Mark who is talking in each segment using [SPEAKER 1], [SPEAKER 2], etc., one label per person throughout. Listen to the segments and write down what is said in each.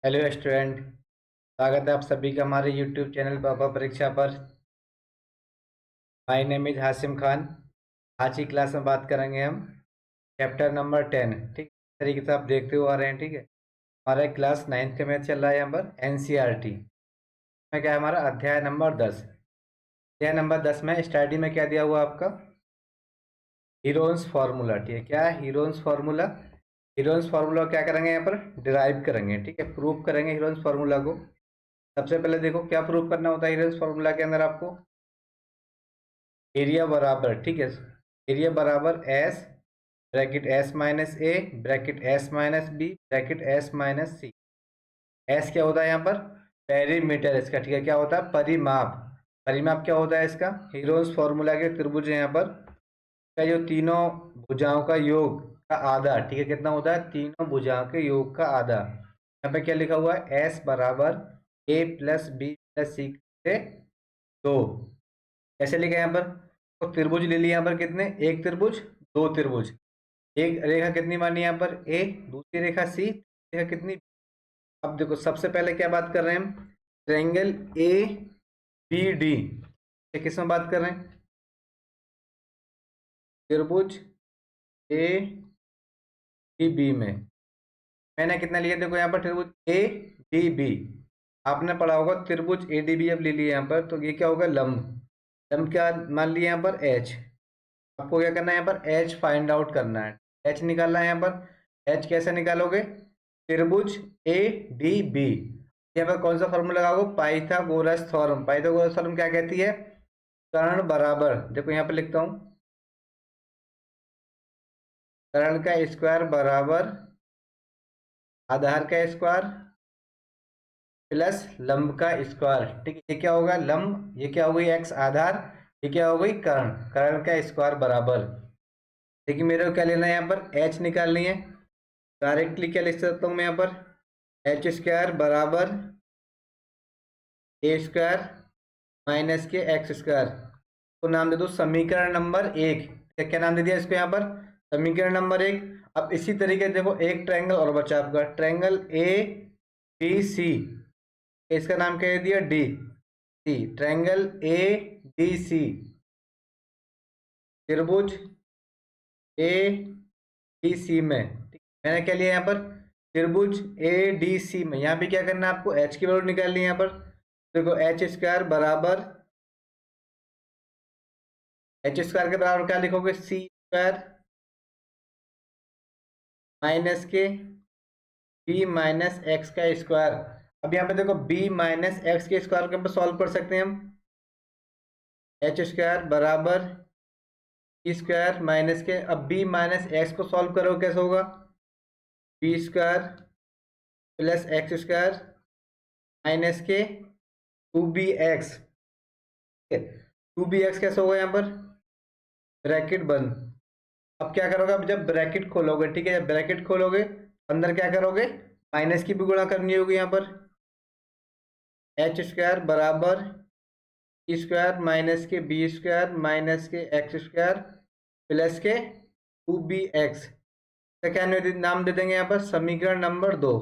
[SPEAKER 1] Hello student. स्वागत है आप सभी का हमारे यूट्यूब चैनल पापा परीक्षा पर। My name is Hasim Khan. आज की क्लास में बात करेंगे हम चैप्टर नंबर 10। ठीक, इस तरीके से आप देखते हुए आ रहे हैं। ठीक है, हमारा क्लास 9th में चल रहा है यहाँ पर एनसीईआरटी में। क्या है हमारा अध्याय नंबर 10। अध्याय नंबर 10 में स्टार्टिंग में क्या दिया हुआ आपका हीरोन्स फार्मूला। ठीक है, क्या है हीरोन्स फार्मूला। हीरोन्स फार्मूला क्या करेंगे यहाँ पर डिराइव करेंगे। ठीक है, प्रूव करेंगे हीरोन्स फार्मूला को। सबसे पहले देखो क्या प्रूव करना होता है हीरोन्स फार्मूला के अंदर आपको एरिया बराबर। ठीक है, एरिया बराबर S bracket S minus A bracket S minus B bracket S minus C. S क्या होता है यहाँ पर पेरीमीटर इसका। ठीक है, क्या होता है परिमाप। परिमाप क्या होता है इसका हीरोन्स फॉर्मूला के त्रिभुज है यहाँ पर का जो तीनों भुजाओं का योग का आधा। ठीक है, कितना होता है तीनों भुजाओं के योग का आधा। यहाँ पे क्या लिखा हुआ है एस बराबर ए प्लस बी प्लस सी से 2। कैसे लिखा है यहाँ पर तो त्रिभुज ले लिया यहाँ पर कितने एक त्रिभुज दो त्रिभुज। एक रेखा कितनी मानी यहाँ पर ए, दूसरी रेखा सी, रेखा कितनी। अब देखो सबसे पहले क्या बात कर रहे हैं हम ट्रायंगल ए बी डी। किस में बात कर रहे हैं त्रिभुज ए डी बी में। मैंने कितना लिया देखो यहाँ पर त्रिभुज ए डी बी। आपने पढ़ा होगा त्रिभुज ए डी बी अब ले लिया यहाँ पर तो ये क्या होगा लंब। लंब क्या मान लिया यहाँ पर एच। आपको क्या करना है यहाँ पर एच फाइंड आउट करना है। एच निकालना है यहाँ पर। एच कैसे निकालोगे त्रिभुज ए डी बी। यहाँ पर कौन सा फॉर्मूला लगाओगे पाइथागोरस थ्योरम। पाइथागोरस थ्योरम क्या कहती है कर्ण बराबर देखो यहाँ पे लिखता हूँ कर्ण का स्क्वायर बराबर आधार का स्क्वायर प्लस लंब का स्क्वायर। ठीक है, ये क्या होगा लंब, ये क्या हो गई एक्स आधार, ये क्या हो गई कर्ण। कर्ण का स्क्वायर बराबर देखिए मेरे को क्या लेना है यहाँ पर एच निकालनी है। डायरेक्टली क्या लिख सकता हूँ मैं यहाँ पर एच स्क्वायर बराबर ए स्क्वायर माइनस के एक्स स्क्वायर को नाम दे दो समीकरण नंबर 1। क्या नाम दे दिया इसको यहाँ पर समीकरण नंबर 1। अब इसी तरीके से देखो एक ट्रायंगल और बचा आपका ट्रायंगल ए डी सी। इसका नाम क्या दे दिया D C. Triangle A D C त्रिभुज ए डी सी में मैंने क्या लिया यहाँ पर त्रिभुज ए डी सी में। यहाँ पे क्या करना है आपको एच की वैल्यू निकालनी है यहाँ पर। देखो एच स्क्वायर बराबर एच स्क्वायर के बराबर क्या लिखोगे सी स्क्वायर माइनस के बी माइनस एक्स का स्क्वायर। अब यहाँ पे देखो बी माइनस एक्स के स्क्वायर के ऊपर सॉल्व कर सकते हैं हम। एच स्क्वायर बराबर बी स्क्वायर माइनस के अब बी माइनस एक्स को सॉल्व करो कैसे होगा B square plus X square minus के 2bx। 2bx कैसे होगा यहाँ पर ब्रैकेट बंद। अब क्या करोगे अब जब ब्रैकेट खोलोगे ठीक है जब ब्रैकेट खोलोगे अंदर क्या करोगे माइनस की भी गुणा करनी होगी यहाँ पर एच स्क्वायर बराबर ई स्क्वायर माइनस के बी स्क्वायर माइनस के एक्स स्क्वायर प्लस के 2bx का क्या नाम दे देंगे यहाँ पर समीकरण नंबर 2।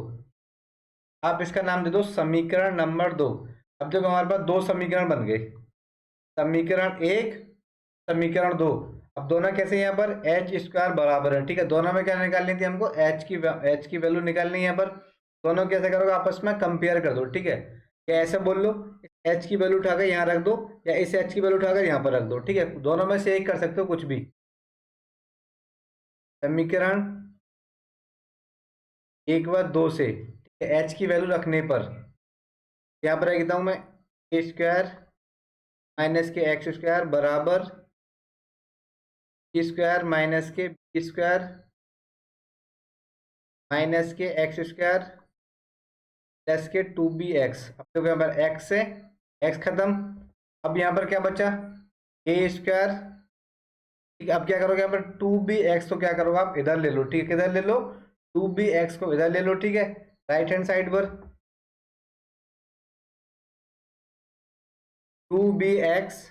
[SPEAKER 1] आप इसका नाम दे दो समीकरण नंबर 2। अब देखो हमारे पास दो समीकरण बन गए समीकरण 1 समीकरण 2। अब दोनों कैसे यहाँ पर एच स्क्वायर बराबर है। ठीक है, दोनों में क्या निकालनी थी हमको एच की वैल्यू निकालनी है यहाँ पर। दोनों कैसे करोगे आपस में कंपेयर कर दो। ठीक है, या ऐसे बोल लो एच की वैल्यू उठाकर यहाँ रख दो या इस एच की वैल्यू उठाकर यहाँ पर रख दो। ठीक है, दोनों में से एक कर सकते हो कुछ भी। समीकरण 1 व 2 से एच की वैल्यू रखने पर यहाँ पर लिखता हूँ मैं ए स्क्वायर माइनस के एक्स स्क्वायर बराबर स्क्वायर माइनस के बी स्क्वायर माइनस के एक्स स्क्वायर प्लस के 2bx। अब देखो यहाँ पर x से x खत्म। अब यहाँ पर क्या बचा ए स्क्वायर। ठीक है, अब क्या करोगे यहाँ पर 2bx तो क्या करोगे आप इधर ले लो। ठीक है, किधर ले लो 2bx को इधर ले लो। ठीक है, राइट हैंड साइड पर 2bx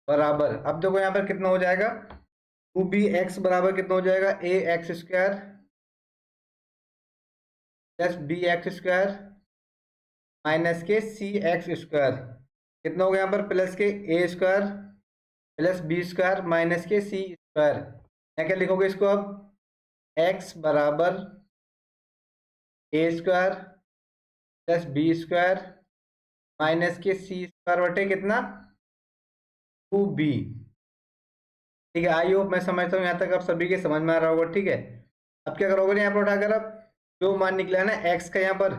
[SPEAKER 1] बराबर अब देखो यहाँ पर कितना हो जाएगा 2bx बराबर कितना हो जाएगा A X square plus B X square minus के सी एक्स स्क्वायर कितना हो गया यहाँ पर, plus K A square plus B square minus के सी स्क्वायर। यहाँ क्या लिखोगे इसको अब, एक्स बराबर A square plus B square minus के सी स्क्वायर बटे कितना, 2b। ठीक है, आई होप मैं समझता हूँ यहाँ तक आप सभी के समझ में आ रहा होगा। ठीक है, अब क्या करोगे यहाँ पर उठाकर, अब जो मान निकला है ना एक्स का, यहाँ पर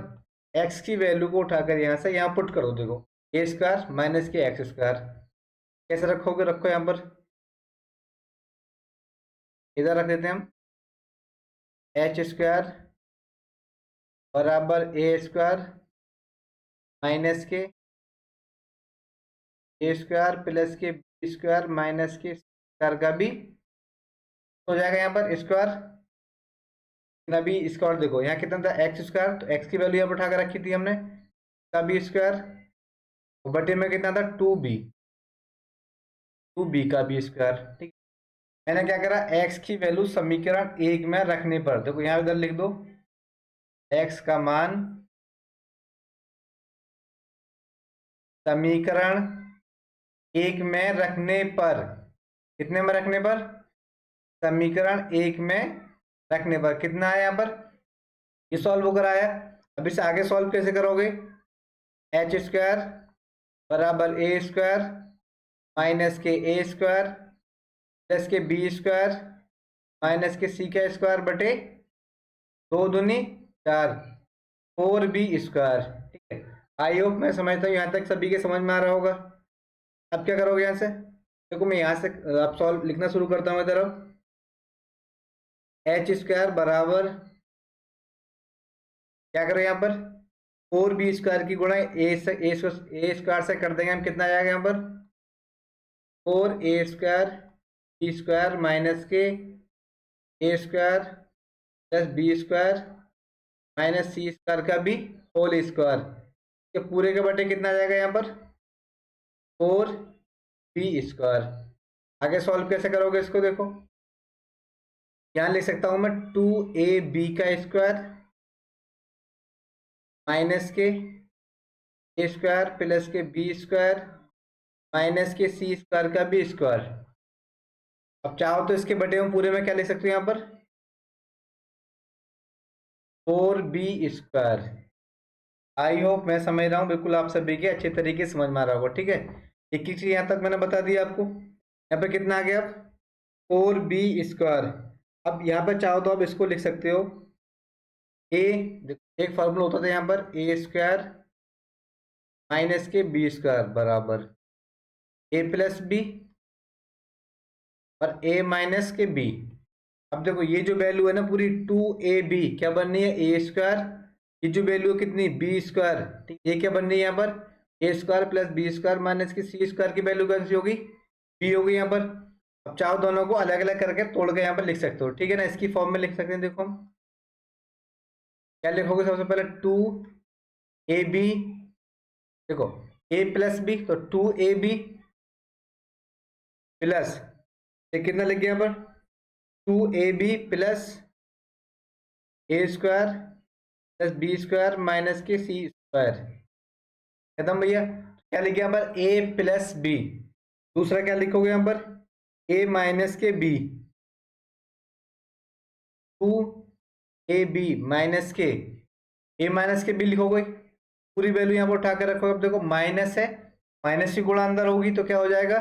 [SPEAKER 1] एक्स की वैल्यू को उठाकर यहाँ से यहाँ पुट करो। देखो ए स्क्वायर माइनस के एक्स स्क्वायर कैसे रखोगे, रखो यहाँ पर, इधर रख देते हैं हम, एच स्क्वायर बराबर A square minus K A square plus के बी स्क्वायर माइनस के स्क्वायर का भी हो जाएगा यहाँ पर स्क्वायर। अभी स्क्वायर देखो यहाँ कितना था, एक्स स्क्वायर, तो एक्स की वैल्यू यहाँ पर उठा कर रखी थी हमने, का बी स्क्वायर बटे में कितना था, 2b का बी स्क्वायर। ठीक, मैंने क्या करा, एक्स की वैल्यू समीकरण 1 में रखने पर, देखो यहाँ इधर लिख दो, एक्स का मान समीकरण 1 में रखने पर, कितने में रखने पर, समीकरण 1 में रखने पर कितना है यहाँ पर, ये सॉल्व होकर आया। अब इसे आगे सॉल्व कैसे करोगे, एच स्क्वायर बराबर A square minus K A square plus के बी स्क्वायर माइनस के सी का स्क्वायर बटे 2 दूनी 4 4b स्क्वायर। ठीक है, आई होप मैं समझता हूँ यहाँ तक सभी के समझ में आ रहा होगा। अब क्या करोगे यहाँ से, देखो मैं यहाँ से अब सॉल्व लिखना शुरू करता हूँ इधर। अब एच स्क्वायर बराबर क्या करें यहाँ पर, 4b स्क्वायर की गुणा ए स्क्वायर से कर देंगे हम, कितना आ जाएगा यहाँ पर, 4a square B square minus K A square plus B square minus C square का भी होल स्क्वायर, ये पूरे के बटे कितना आ जाएगा यहाँ पर, 4b स्क्वायर। आगे सॉल्व कैसे करोगे इसको, देखो यहाँ लिख सकता हूँ मैं 2ab का square minus K A square plus के बी स्क्वायर माइनस के सी स्क्वायर का बी स्क्वायर। अब चाहो तो इसके बटे में पूरे में क्या लिख सकते हो यहाँ पर, 4b स्क्वायर। आई होप मैं समझ रहा हूँ, बिल्कुल आप सभी के अच्छे तरीके से समझ में आ रहा होगा। ठीक है, एक चीज यहाँ तक मैंने बता दिया आपको। यहाँ पे कितना आ गया, अब 4b स्क्वायर। अब यहाँ पर चाहो तो आप इसको लिख सकते हो, ए एक फॉर्मूला होता था यहाँ पर, ए स्क्वायर माइनस के बी स्क्वायर बराबर ए प्लस बी और ए माइनस के बी। अब देखो ये जो वैल्यू है ना पूरी 2ab क्या बन रही है, ए स्क्वायर, ये जो वैल्यू है कितनी, बी स्क्वायर। ठीक, ये क्या बन रही है यहाँ पर, A square plus B square minus K C square की वैल्यू कौन सी होगी, बी होगी यहाँ पर। अब चाहो दोनों को अलग अलग करके तोड़ के यहाँ पर लिख सकते हो। ठीक है ना, इसकी फॉर्म में लिख सकते हैं। देखो हम क्या लिखोगे, सबसे पहले 2ab, देखो a प्लस बी, तो 2ab प्लस ये कितना लिख गया यहाँ पर, 2ab plus A square plus B square minus के सी स्क्वायर, खत्म भैया। क्या लिख गया यहाँ पर, ए प्लस बी। दूसरा क्या लिखोगे यहाँ पर, ए माइनस के बी, 2ab माइनस के ए माइनस के बी लिखोगे, पूरी वैल्यू यहाँ पर उठा कर रखोगे। अब देखो माइनस है, माइनस की गुणा अंदर होगी तो क्या हो जाएगा,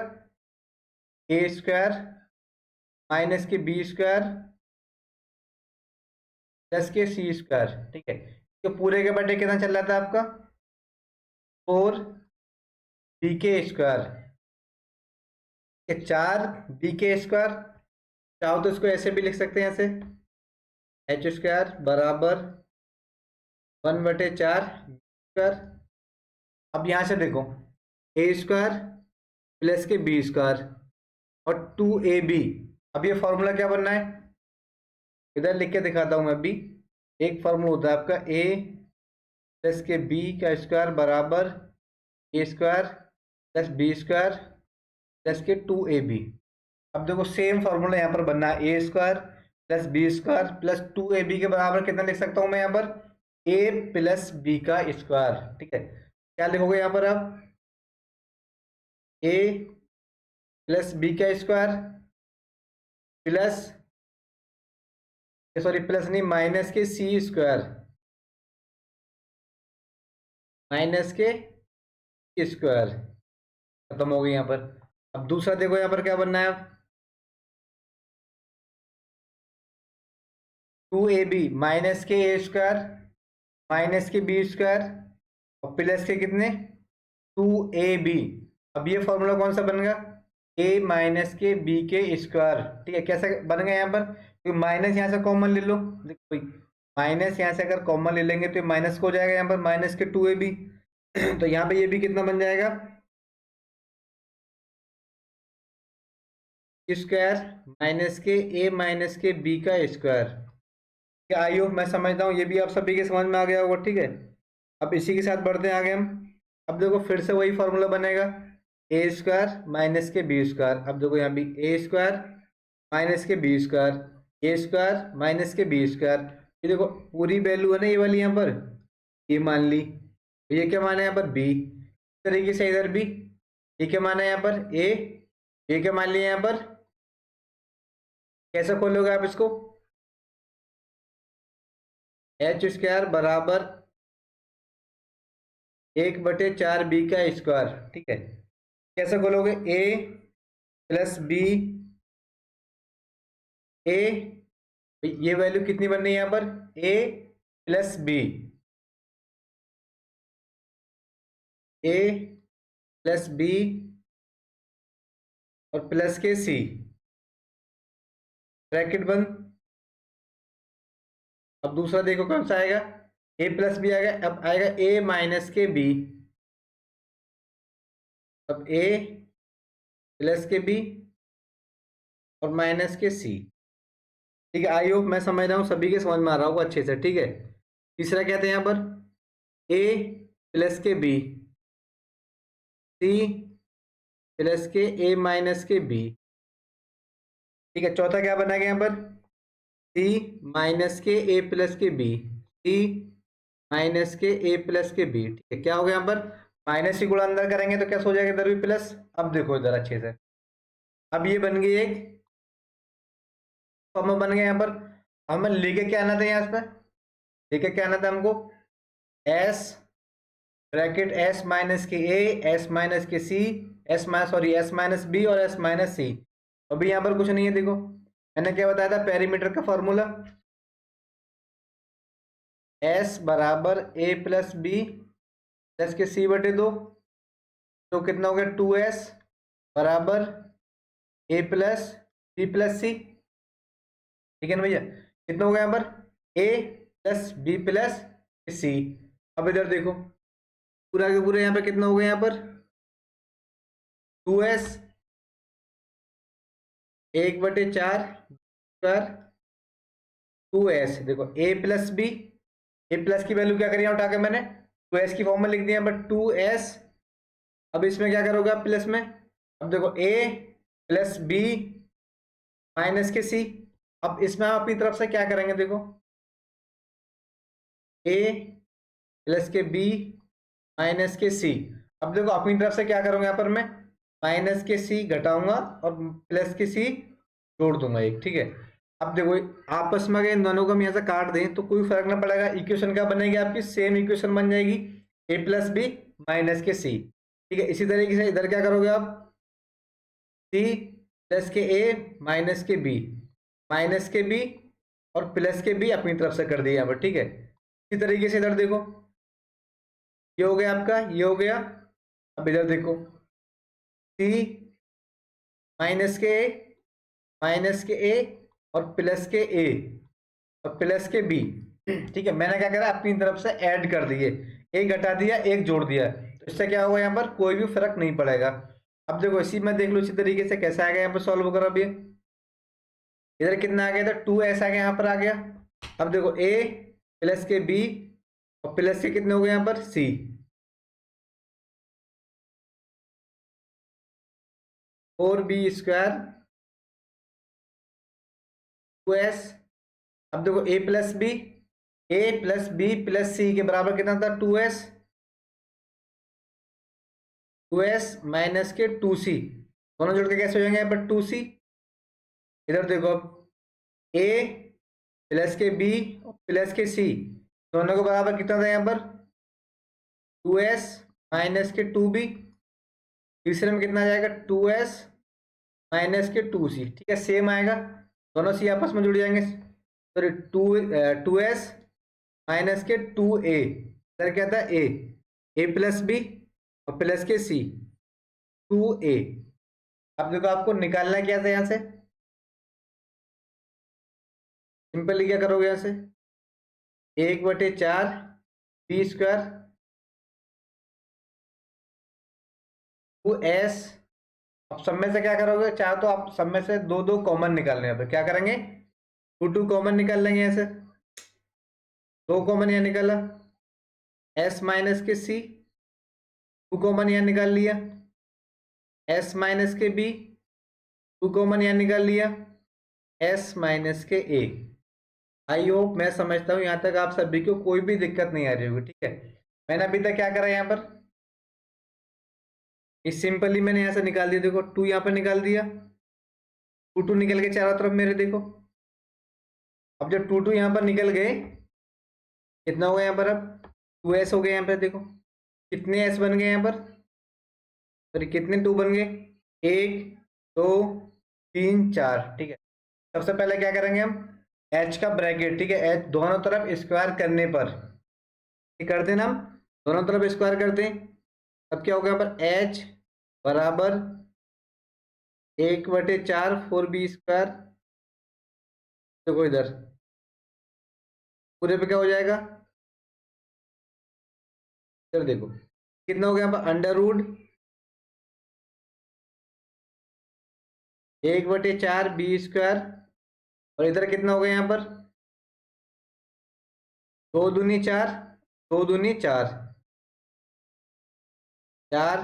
[SPEAKER 1] ए स्क्वायर माइनस के बी स्क्वायर प्लस के सी स्क्वायर। ठीक है, तो पूरे के बटे कितना चल रहा था आपका, 4b के स्क्वायर, 4b के स्क्वायर। चाहो तो इसको ऐसे भी लिख सकते हैं, ऐसे एच स्क्वायर बराबर 1/4 स्क्वायर। अब यहाँ से देखो ए स्क्वायर प्लस के बी स्क्वायर और 2ab। अब ये फॉर्मूला क्या बनना है, इधर लिख के दिखाता हूँ मैं अभी। एक फॉर्मूला होता है आपका ए प्लस के बी का स्क्वायर बराबर A square plus B square plus के 2ab। अब देखो सेम फॉर्मूला यहाँ पर बनना है, A square plus B square plus 2ab के बराबर कितना लिख सकता हूँ मैं यहाँ पर, ए प्लस बी का स्क्वायर, ठीक है। क्या लिखोगे यहाँ पर आप? ए प्लस बी का स्क्वायर प्लस, सॉरी प्लस नहीं, माइनस के सी स्क्वायर, माइनस के स्क्वायर, खत्म हो गई यहाँ पर। अब दूसरा देखो यहाँ पर क्या बनना है। अब 2ab minus K A square minus के बी स्क्वायर और प्लस के कितने 2ab। अब ये फॉर्मूला कौन सा बनेगा? a माइनस के बी के स्क्वायर, ठीक है। कैसे बनेगा यहाँ पर? क्योंकि माइनस यहाँ से कॉमन ले लो, देखो माइनस यहाँ से अगर कॉमन ले लेंगे तो माइनस को हो जाएगा यहाँ पर माइनस के 2ab। तो यहाँ पे ये भी कितना बन जाएगा? स्क्वायर माइनस के ए माइनस के बी का स्क्वायर। आई होप मैं समझता हूँ ये भी आप सभी के समझ में आ गया होगा, ठीक है। अब इसी के साथ बढ़ते हैं आगे हम। अब देखो फिर से वही फॉर्मूला बनेगा, ए स्क्वायर माइनस के बी स्क्वायर। अब देखो यहाँ भी ए स्क्वायर माइनस के बी स्क्वायर, ए स्क्वायर माइनस के बी स्क्वायर। ये देखो पूरी वैल्यू है ना ये वाली यहाँ पर, ये मान ली। ये क्या माना है यहाँ पर? बी। इस तरीके से इधर भी ये क्या माना है यहाँ पर? ए। ये क्या मान लिया यहाँ पर? कैसे खोलोगे आप इसको? एच स्क्वायर बराबर 1/4 बी का स्क्वायर, ठीक है। कैसे खोलोगे? ए प्लस बी, ए, ये वैल्यू कितनी बन रही है यहाँ पर? ए plus B, A plus B और प्लस के सी, ब्रैकेट बंद। अब दूसरा देखो कौन सा आएगा? ए प्लस बी आएगा, अब आएगा ए माइनस के बी। अब ए प्लस के बी और माइनस के सी, ठीक है। आई होप मैं समझ रहा हूँ सभी के समझ में आ रहा होगा अच्छे से, ठीक है। तीसरा क्या था यहाँ पर? ए प्लस के बी, सी प्लस के ए माइनस के बी, ठीक है। चौथा क्या बना गया यहाँ पर? सी माइनस के ए प्लस के बी, सी माइनस के ए प्लस के बी, ठीक है। क्या हो गया यहाँ पर? माइनस की गुणा अंदर करेंगे तो क्या हो जाएगा इधर भी प्लस। अब देखो इधर अच्छे से, अब ये बन गई एक फॉर्मूला बन गया यहाँ पर। हमें लेके क्या आना था यहाँ पर? लेके क्या आना था हमको? S bracket S minus K ए, एस माइनस के C, S minus sorry S minus B और एस माइनस सी। अभी यहाँ पर कुछ नहीं है, देखो मैंने क्या बताया था पेरीमीटर का फॉर्मूला, एस बराबर ए प्लस बी प्लस के सी बटे दो। तो कितना हो गया? 2s बराबर ए प्लस बी प्लस सी, ठीक है ना भैया। कितना हो गया यहाँ पर? ए प्लस बी प्लस सी। अब इधर देखो पूरा के पूरा यहाँ पे कितना हो गया यहाँ पर? 2s 1/4 square 2s। देखो ए प्लस बी, ए प्लस की वैल्यू क्या करी उठा के मैंने 2s की फॉर्म में लिख दिया, बट 2s। अब इसमें क्या करोगे आप प्लस में? अब देखो a प्लस बी माइनस के सी। अब इसमें आप अपनी तरफ से क्या करेंगे? देखो a प्लस के b माइनस के सी। अब देखो अपनी तरफ से क्या करूंगा यहाँ पर मैं? माइनस के सी घटाऊंगा और प्लस के सी जोड़ दूंगा एक, ठीक है। अब देखो आपस में अगर इन दोनों को हम यहाँ से काट दें तो कोई फर्क ना पड़ेगा, इक्वेशन क्या बनेगी आपकी? सेम इक्वेशन बन जाएगी, ए प्लस बी माइनस के सी, ठीक है। इसी तरीके से इधर क्या करोगे आप? सी प्लस के ए माइनस के बी, माइनस के बी और प्लस के बी अपनी तरफ से कर दिया यहाँ पर, ठीक है। इसी तरीके से इधर देखो ये हो गया आपका, ये हो गया। अब इधर देखो सी माइनस के ए माइनस के ए और प्लस के ए और प्लस के बी, ठीक है। मैंने क्या करा? अपनी तरफ से ऐड कर दिए, एक घटा दिया एक जोड़ दिया, तो इससे क्या होगा यहाँ पर? कोई भी फर्क नहीं पड़ेगा। अब देखो इसी में देख लो इसी तरीके से कैसे आ गया यहाँ पर सॉल्व करो। अब ये इधर कितना आ गया था? 2s आ गया यहाँ पर आ गया। अब देखो a प्लस के b और प्लस के कितने हो गए यहाँ पर? c, 4b square 2s। अब देखो a plus B A plus B plus C के बराबर कितना था 2s, 2s माइनस के 2c, दोनों जोड़ के कैसे हो जाएंगे यहाँ पर 2c। इधर देखो अब ए प्लस के बी प्लस के सी दोनों के बराबर कितना था यहाँ पर 2s माइनस के 2b, तीसरे में कितना आ जाएगा 2s माइनस के 2c, ठीक है सेम आएगा, दोनों सी आपस में जुड़ जाएंगे, सॉरी 2s माइनस के 2a, इधर क्या था a प्लस बी और प्लस के c 2a। अब देखो आपको निकालना क्या था यहाँ से, सिंपली क्या करोगे यहाँ से 1/4 बी स्क्वायर 2s, अब सब में से क्या करोगे, चाहे तो आप सब में से दो दो कॉमन निकाल रहे हैं, क्या करेंगे 2 कॉमन निकाल लेंगे, ऐसे 2 कॉमन यहाँ निकाला, s माइनस के c 2 कॉमन यहाँ निकाल लिया, s माइनस के b 2 कॉमन यहाँ निकाल लिया, s माइनस के a। आई होप मैं समझता हूँ यहाँ तक आप सभी को कोई भी दिक्कत नहीं आ रही होगी, ठीक है। मैंने अभी तक क्या करा यहाँ पर, इस सिंपली मैंने यहाँ से निकाल दिया, देखो 2 यहाँ पर निकाल दिया, 2 निकल के चारों तरफ मेरे देखो। अब जब 2 यहाँ पर निकल गए कितना हो गया यहाँ पर, अब 2s हो गए यहाँ पर, देखो कितने s बन गए यहाँ पर, सॉरी कितने 2 बन गए, 1 2 3 4, ठीक है। सबसे पहले क्या करेंगे हम h का ब्रैकेट, ठीक है, h दोनों तरफ स्क्वायर करने पर कर देना, हम दोनों तरफ स्क्वायर करते हैं, अब क्या होगा यहाँ पर h बराबर 1/4 4b स्क्वायर, देखो इधर पूरे पे क्या हो जाएगा, इधर देखो कितना हो गया यहाँ पर अंडर रूट 1/4 बी स्क्वायर, और इधर कितना हो गया यहाँ पर 2 दूनी 4 2 दूनी 4 4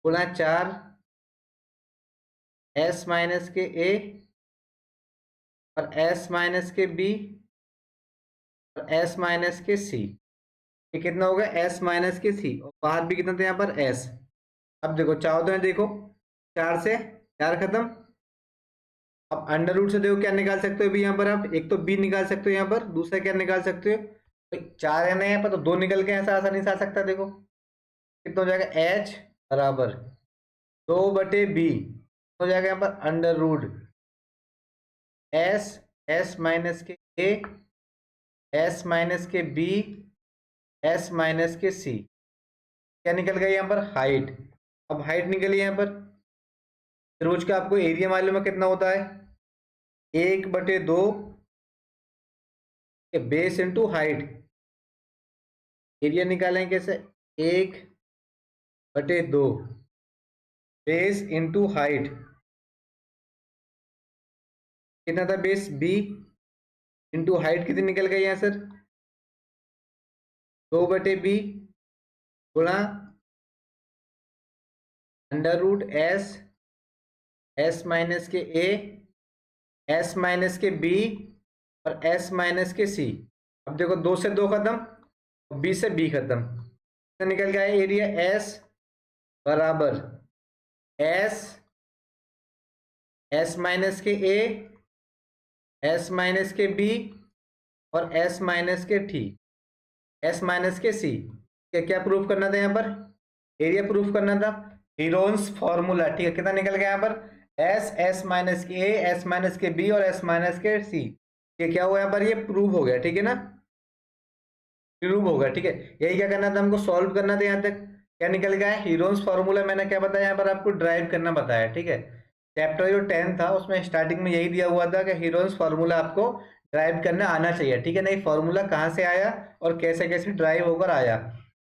[SPEAKER 1] गुणा 4 s माइनस के a और s माइनस के b और s माइनस के c, ये कितना होगा s माइनस के c, और बाहर भी कितना था यहाँ पर s। अब देखो चाहो तो देखो 4 से 4 खत्म, अब अंडर रूट से देखो क्या निकाल सकते हो भी यहाँ पर, आप एक तो b निकाल सकते हो यहाँ पर, दूसरा क्या निकाल सकते हो, तो 4 है ना यहाँ पर, तो 2 निकल के ऐसा आसानी से आ सकता है, देखो कितना हो जाएगा h बराबर 2/b हो जाएगा यहाँ पर अंडर रूट s माइनस के a s माइनस के b s माइनस के c, क्या निकल गया यहाँ पर हाइट। अब हाइट निकली यहाँ पर, त्रिभुज का आपको एरिया मालूम है कितना होता है 1/2 बेस इंटू हाइट, एरिया निकालें कैसे 1/2 बेस इंटू हाइट, कितना था बेस b इंटू हाइट कितनी निकल गई यहाँ सर 2/b गुणा अंडर रूट s माइनस के a s माइनस के b और s माइनस के c। अब देखो 2 से 2 खत्म और b से b खत्म, तो निकल गया एरिया s बराबर s माइनस के a s माइनस के b और s माइनस के t s माइनस के c। क्या प्रूफ करना था यहाँ पर, एरिया प्रूफ करना था, हीरोन्स फॉर्मूला, ठीक है। कितना निकल गया यहाँ पर s माइनस के a s माइनस के b और s माइनस के c, ये क्या हुआ यहाँ पर, ये प्रूव हो गया, ठीक है ना, प्रूव होगा, ठीक है। यही क्या करना था हमको, सॉल्व करना था। यहाँ तक क्या निकल गया है हीरोन्स फॉर्मूला, मैंने क्या बताया यहाँ पर आपको ड्राइव करना बताया, ठीक है। चैप्टर जो 10 था उसमें स्टार्टिंग में यही दिया हुआ था कि हीरोन्स फॉर्मूला आपको ड्राइव करना आना चाहिए, ठीक है। नहीं फॉर्मूला कहाँ से आया और कैसे कैसे ड्राइव होकर आया,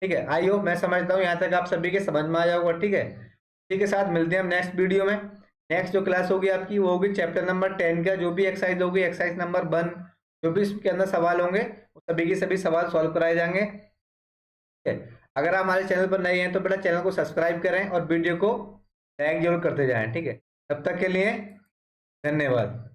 [SPEAKER 1] ठीक है। आई होप मैं समझता हूँ यहाँ तक आप सभी के समझ में आ जाओगा, ठीक है। इसी के साथ मिलते हैं हम नेक्स्ट वीडियो में। नेक्स्ट जो क्लास होगी आपकी वो होगी चैप्टर नंबर 10 का, जो भी एक्सरसाइज होगी एक्सरसाइज नंबर 1, जो भी इसके अंदर सवाल होंगे सभी के सभी सवाल सॉल्व कराए जाएंगे, ठीक है। अगर आप हमारे चैनल पर नए हैं तो बेटा चैनल को सब्सक्राइब करें और वीडियो को लाइक जरूर करते जाएं, ठीक है। तब तक के लिए धन्यवाद।